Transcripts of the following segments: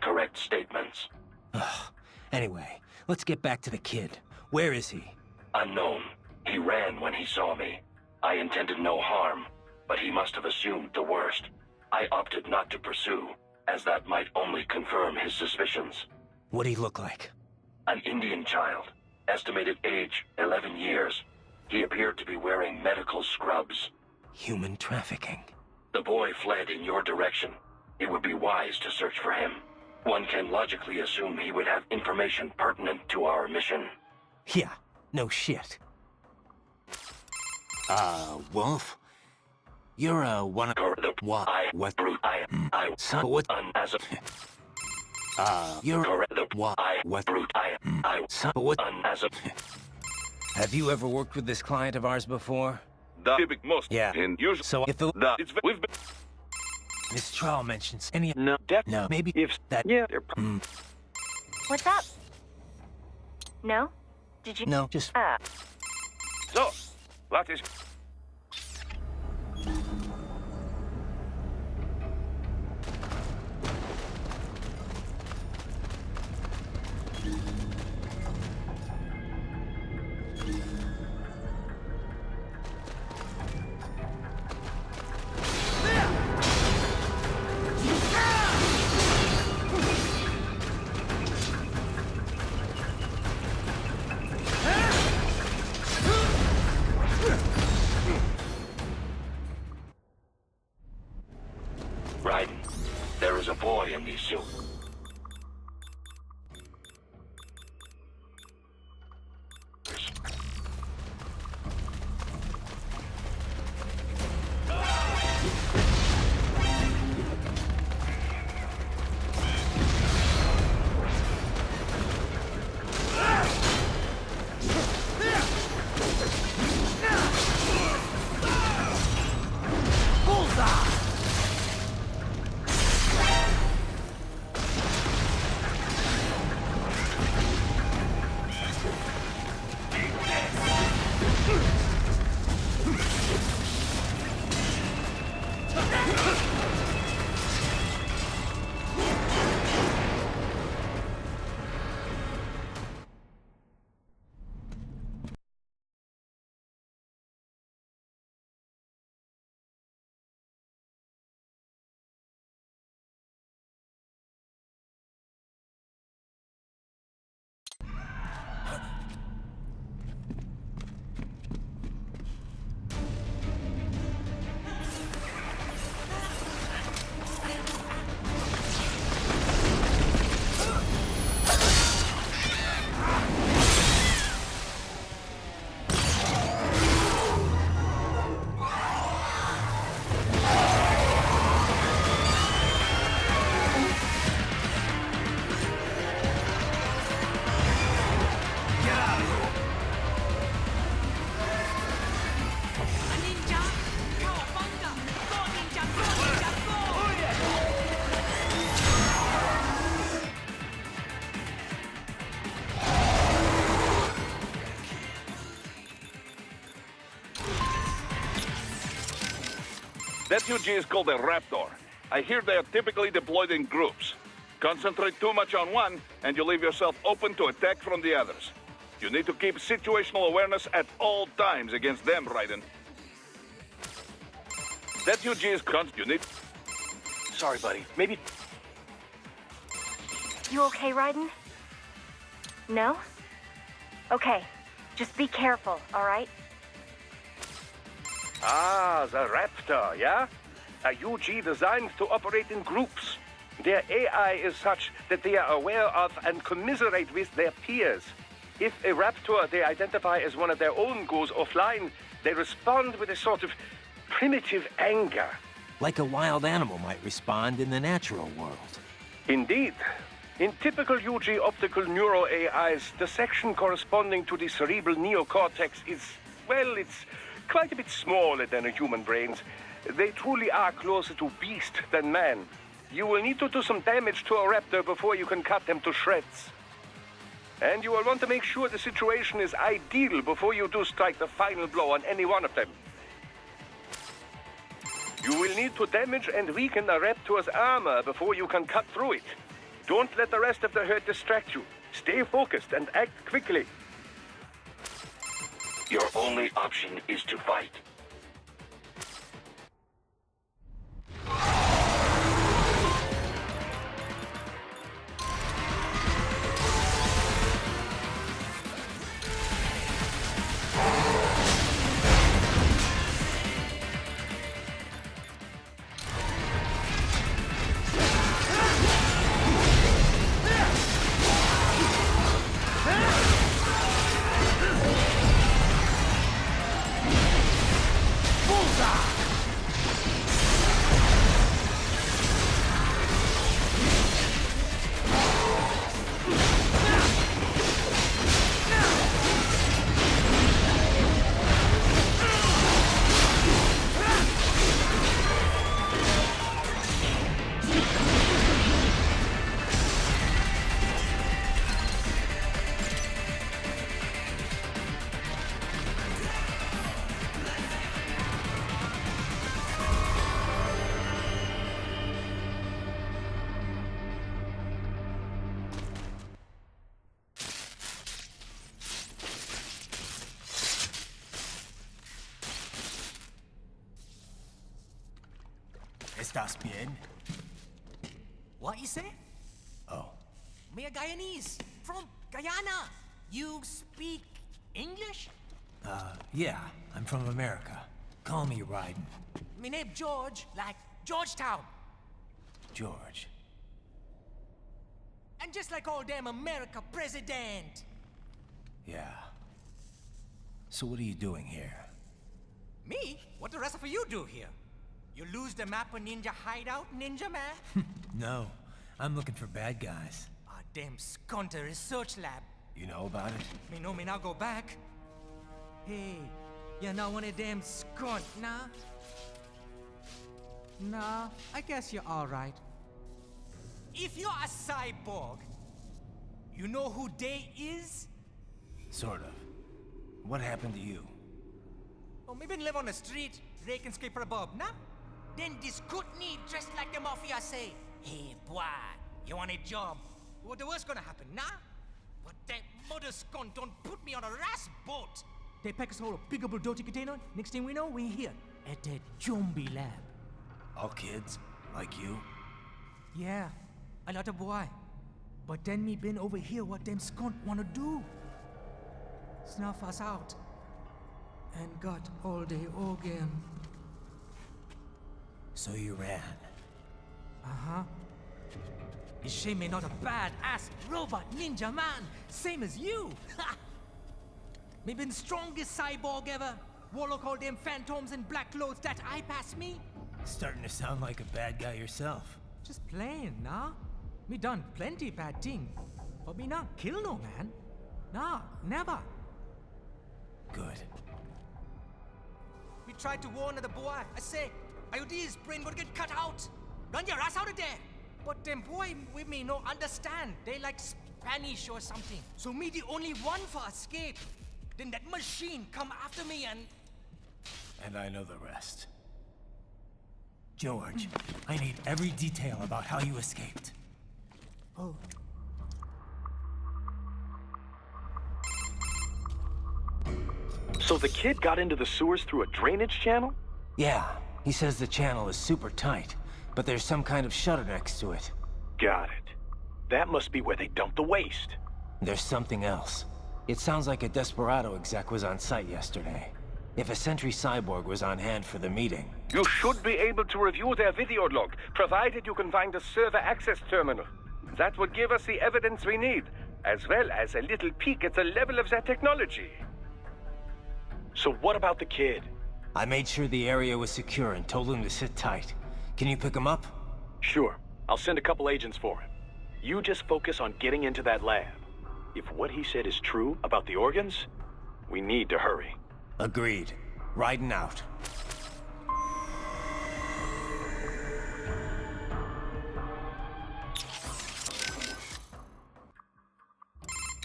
Correct statements. Anyway, let's get back to the kid. Where is he? Unknown. He ran when he saw me. I intended no harm, but he must have assumed the worst. I opted not to pursue, as that might only confirm his suspicions. What'd he look like? An Indian child. Estimated age, 11 years. He appeared to be wearing medical scrubs. Human trafficking. The boy fled in your direction. It would be wise to search for him. One can logically assume he would have information pertinent to our mission. Yeah, no shit. Wolf? You're, one of... What? What? Son, what? You're... What? What? Son, what? Have you ever worked with this client of ours before? Most. Yeah. So if the... We've been... This trial mentions any... No. No, maybe If that... Yeah. What's up? No? Did you... No, just... So, what is... Raiden, there is a boy in these suits. That UG is called a Raptor. I hear they are typically deployed in groups. Concentrate too much on one, and you leave yourself open to attack from the others. You need to keep situational awareness at all times against them, Raiden. That UG is you need... Sorry, buddy. Maybe... You okay, Raiden? No? Okay. Just be careful, all right? Ah, the Raptor, yeah? A UG designed to operate in groups. Their AI is such that they are aware of and commiserate with their peers. If a Raptor they identify as one of their own goes offline, they respond with a sort of primitive anger. Like a wild animal might respond in the natural world. Indeed. In typical UG optical neuro AIs, the section corresponding to the cerebral neocortex is, well, it's quite a bit smaller than a human brain's. They truly are closer to beast than man. You will need to do some damage to a raptor before you can cut them to shreds. And you will want to make sure the situation is ideal before you do strike the final blow on any one of them. You will need to damage and weaken a raptor's armor before you can cut through it. Don't let the rest of the herd distract you. Stay focused and act quickly. Your only option is to fight. ¿Estás bien? What you say? Oh. Me a Guyanese from Guyana. You speak English? Yeah, I'm from America. Call me Ryden. Me name George, like Georgetown. George. And just like all damn America president. Yeah. So what are you doing here? Me? What the rest of you do here? You lose the map of Ninja hideout, Ninja man? No, I'm looking for bad guys. Ah, damn skunter research lab. You know about it? Me know me now go back. Hey, you're not one of them skunt, nah? Nah, I guess you're alright. If you're a cyborg, you know who they is? Sort of. What happened to you? Oh, me been live on the street, rake and scrape for a bob, nah? Then this good need dressed like the mafia say, hey boy, you want a job? What the worst gonna happen, nah? But that mother scum don't put me on a ras boat. They pack us all a big old dirty container. Next thing we know, we're here at that zombie lab. All kids? Like you? Yeah, a lot of boy. But then me been over here what them skunt wanna do. Snuff us out. And got all the organ. So you ran. Uh-huh. Is she me not a bad-ass robot ninja man, same as you? Me been strongest cyborg ever. Warlock all them phantoms in black clothes that eye pass me. Starting to sound like a bad guy yourself. Just playing, nah? Me done plenty bad thing. But me not kill no man. Nah, never. Good. We tried to warn the boy. I say, IOD's brain gonna get cut out. Run your ass out of there. But them boy with me no understand. They like Spanish or something. So me the only one for escape. Then that machine come after me and... And I know the rest. George, I need every detail about how you escaped. Oh. So the kid got into the sewers through a drainage channel? Yeah, he says the channel is super tight, but there's some kind of shutter next to it. Got it. That must be where they dumped the waste. There's something else. It sounds like a Desperado exec was on site yesterday. If a Sentry Cyborg was on hand for the meeting. You should be able to review their video log, provided you can find a server access terminal. That would give us the evidence we need, as well as a little peek at the level of their technology. So what about the kid? I made sure the area was secure and told him to sit tight. Can you pick him up? Sure. I'll send a couple agents for him. You just focus on getting into that lab. If what he said is true about the organs, we need to hurry. Agreed. Riding out.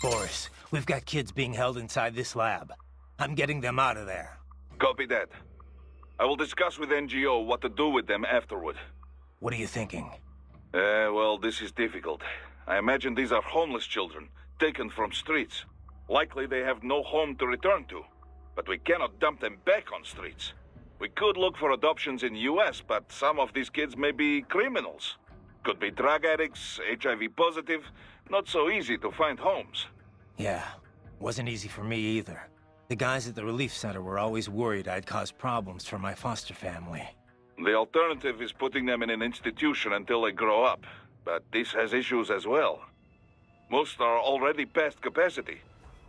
Boris, we've got kids being held inside this lab. I'm getting them out of there. Copy that. I will discuss with NGO what to do with them afterward. What are you thinking? Well, this is difficult. I imagine these are homeless children, taken from streets. Likely they have no home to return to. But we cannot dump them back on streets. We could look for adoptions in US, but some of these kids may be criminals. Could be drug addicts, HIV positive. Not so easy to find homes. Yeah, wasn't easy for me either. The guys at the relief center were always worried I'd cause problems for my foster family. The alternative is putting them in an institution until they grow up. But this has issues as well. Most are already past capacity.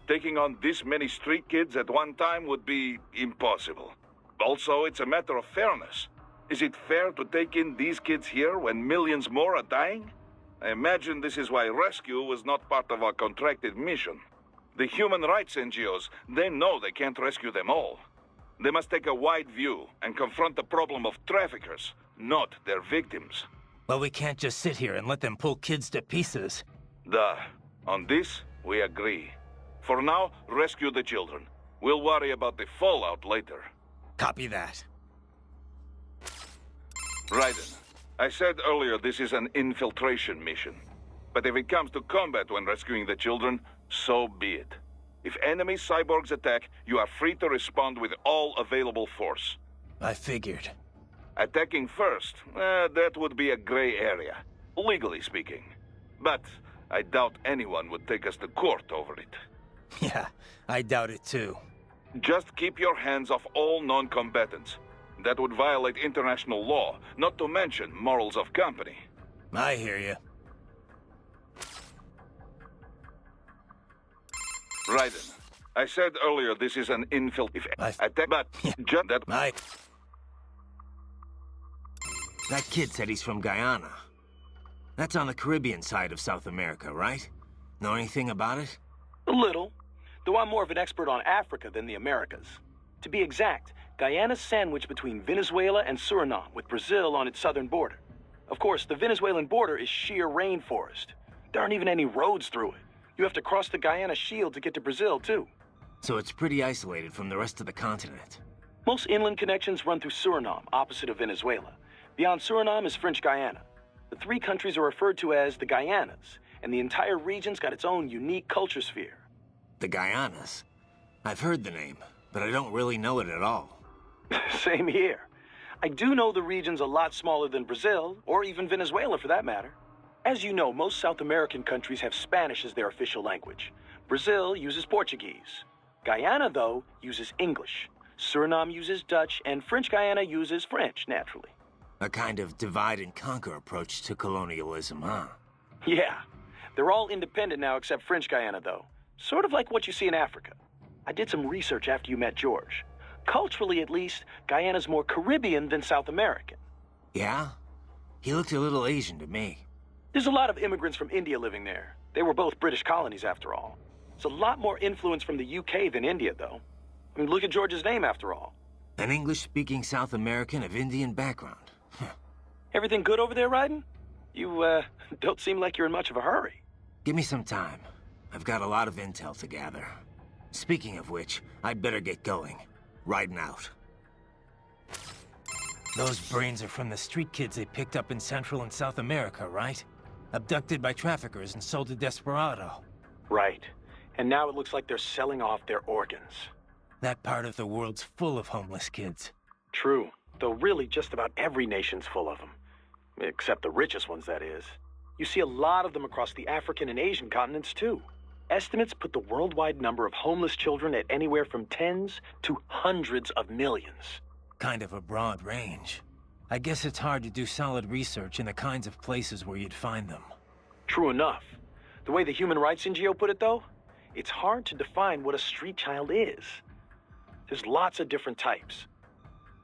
Taking on this many street kids at one time would be impossible. Also, it's a matter of fairness. Is it fair to take in these kids here when millions more are dying? I imagine this is why rescue was not part of our contracted mission. The human rights NGOs, they know they can't rescue them all. They must take a wide view and confront the problem of traffickers, not their victims. But we can't just sit here and let them pull kids to pieces. Duh. On this, we agree. For now, rescue the children. We'll worry about the fallout later. Copy that. Raiden, I said earlier this is an infiltration mission. But if it comes to combat when rescuing the children, so be it. If enemy cyborgs attack, you are free to respond with all available force. I figured. Attacking first, that would be a gray area, legally speaking. But I doubt anyone would take us to court over it. Yeah, I doubt it too. Just keep your hands off all non-combatants. That would violate international law, not to mention morals of company. I hear you. Raiden, I said earlier this is an attack, but just that... That kid said he's from Guyana. That's on the Caribbean side of South America, right? Know anything about it? A little, though I'm more of an expert on Africa than the Americas. To be exact, Guyana's sandwiched between Venezuela and Suriname, with Brazil on its southern border. Of course, the Venezuelan border is sheer rainforest. There aren't even any roads through it. You have to cross the Guyana Shield to get to Brazil, too. So it's pretty isolated from the rest of the continent. Most inland connections run through Suriname, opposite of Venezuela. Beyond Suriname is French Guyana. The three countries are referred to as the Guyanas, and the entire region's got its own unique culture sphere. The Guyanas? I've heard the name, but I don't really know it at all. Same here. I do know the region's a lot smaller than Brazil, or even Venezuela for that matter. As you know, most South American countries have Spanish as their official language. Brazil uses Portuguese. Guyana, though, uses English. Suriname uses Dutch, and French Guyana uses French, naturally. A kind of divide-and-conquer approach to colonialism, huh? Yeah. They're all independent now except French Guyana, though. Sort of like what you see in Africa. I did some research after you met George. Culturally, at least, Guyana's more Caribbean than South American. Yeah? He looked a little Asian to me. There's a lot of immigrants from India living there. They were both British colonies, after all. It's a lot more influence from the UK than India, though. I mean, look at George's name, after all. An English-speaking South American of Indian background. Everything good over there, Raiden? You, don't seem like you're in much of a hurry. Give me some time. I've got a lot of intel to gather. Speaking of which, I'd better get going. Riding out. Those brains are from the street kids they picked up in Central and South America, right? Abducted by traffickers and sold to Desperado. Right. And now it looks like they're selling off their organs. That part of the world's full of homeless kids. True. Though really just about every nation's full of them. Except the richest ones, that is. You see a lot of them across the African and Asian continents, too. Estimates put the worldwide number of homeless children at anywhere from tens to hundreds of millions. Kind of a broad range. I guess it's hard to do solid research in the kinds of places where you'd find them. True enough. The way the Human Rights NGO put it, though, it's hard to define what a street child is. There's lots of different types.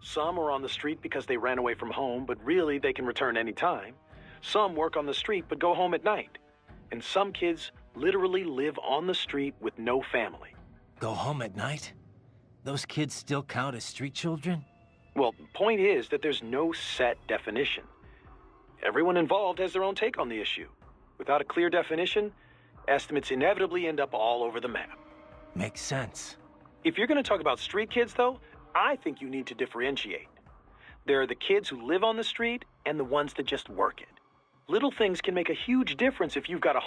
Some are on the street because they ran away from home, but really they can return any time. Some work on the street but go home at night. And some kids literally live on the street with no family. Go home at night? Those kids still count as street children? Well, the point is that there's no set definition. Everyone involved has their own take on the issue. Without a clear definition, estimates inevitably end up all over the map. Makes sense. If you're going to talk about street kids, though, I think you need to differentiate. There are the kids who live on the street and the ones that just work it. Little things can make a huge difference if you've got a